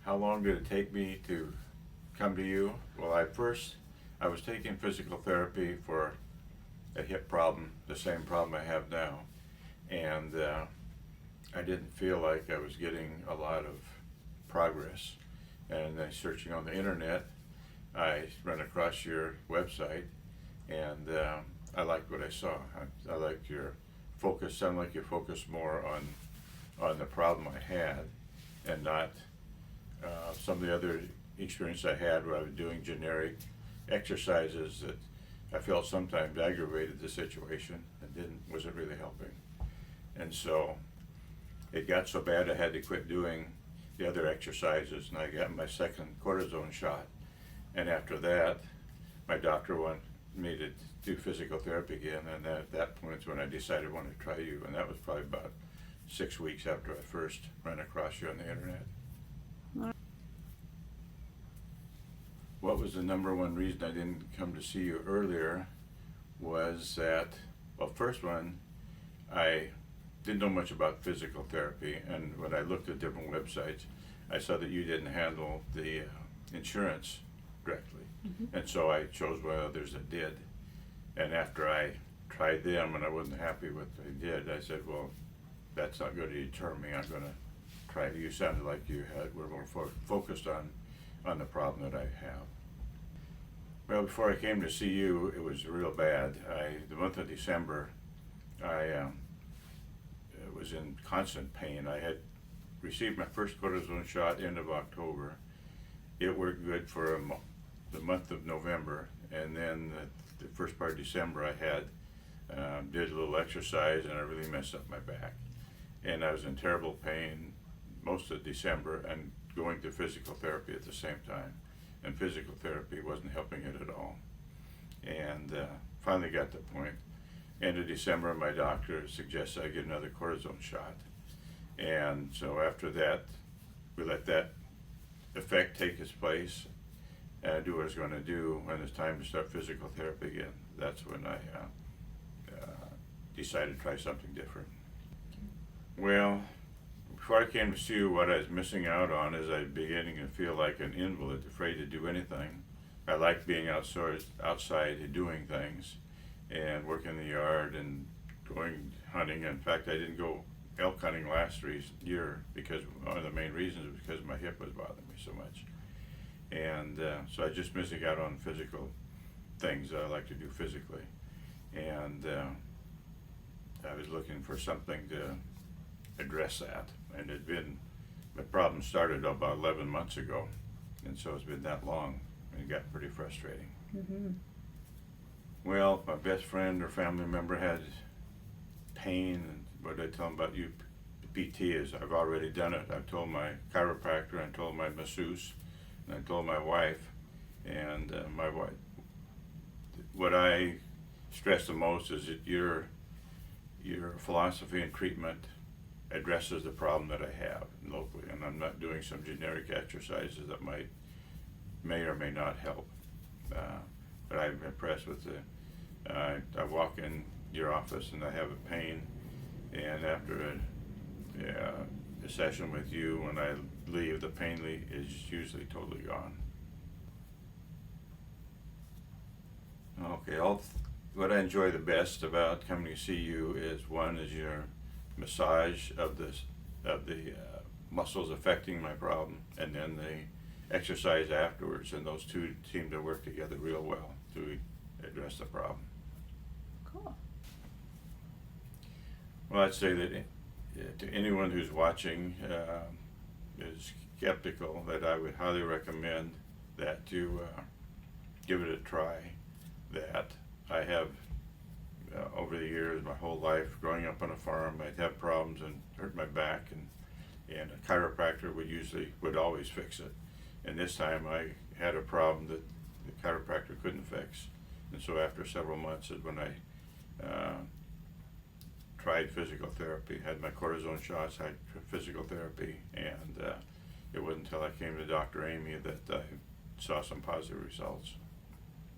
How long did it take me to come to you? Well, I was taking physical therapy for a hip problem, the same problem I have now, and I didn't feel like I was getting a lot of progress. And then searching on the internet, I ran across your website, and I liked what I saw. I liked your focus. Sounded like you focused more on the problem I had, and not some of the other experience I had where I was doing generic exercises that I felt sometimes aggravated the situation and wasn't really helping. And so it got so bad I had to quit doing the other exercises, and I got my second cortisone shot. And after that, my doctor wanted me to do physical therapy again, and at that point is when I decided I wanted to try you, and that was probably about 6 weeks after I first ran across you on the internet. What was the number one reason I didn't come to see you earlier was that, well, first one, I didn't know much about physical therapy, and when I looked at different websites, I saw that you didn't handle the insurance directly. Mm-hmm. And so I chose one others that did. And after I tried them and I wasn't happy with what they did, I said, well, that's not going to deter me. I'm going to try. You sounded like you were more focused on the problem that I have. Well, before I came to see you, it was real bad. The month of December, I was in constant pain. I had received my first cortisone shot end of October. It worked good for the month of November, and then the first part of December I had did a little exercise, and I really messed up my back. And I was in terrible pain most of December and going to physical therapy at the same time. And physical therapy wasn't helping it at all. And finally got to the point, end of December, my doctor suggested I get another cortisone shot. And so after that, we let that effect take its place and do what I was going to do. When it's time to start physical therapy again, that's when I decided to try something different. Well, before I came to see you, what I was missing out on is I was beginning to feel like an invalid, afraid to do anything. I like being outside and doing things and working in the yard and going hunting. In fact, I didn't go elk hunting last year because one of the main reasons was because my hip was bothering me so much. And so I just missing out on physical things that I like to do physically. And I was looking for something to address that. And my problem started about 11 months ago. And so it's been that long, and it got pretty frustrating. Mm-hmm. Well, my best friend or family member had pain, and what I tell them about you, PT, is I've already done it. I've told my chiropractor, I told my masseuse, and I told my wife. And my wife, what I stress the most is that your philosophy and treatment addresses the problem that I have locally, and I'm not doing some generic exercises that may or may not help. But I'm impressed with I walk in your office and I have a pain, and after a session with you, when I leave, the pain is usually totally gone. Okay, what I enjoy the best about coming to see you is, one is your massage of the muscles affecting my problem, and then the exercise afterwards, and those two seem to work together real well to address the problem. Cool. Well, I'd say that to anyone who's watching is skeptical, that I would highly recommend that to give it a try. That I have over the years, my whole life, growing up on a farm, I'd have problems and hurt my back, and a chiropractor would always fix it. And this time I had a problem that the chiropractor couldn't fix. And so after several months is when I tried physical therapy, had my cortisone shots, had physical therapy, and it wasn't until I came to Dr. Amy that I saw some positive results.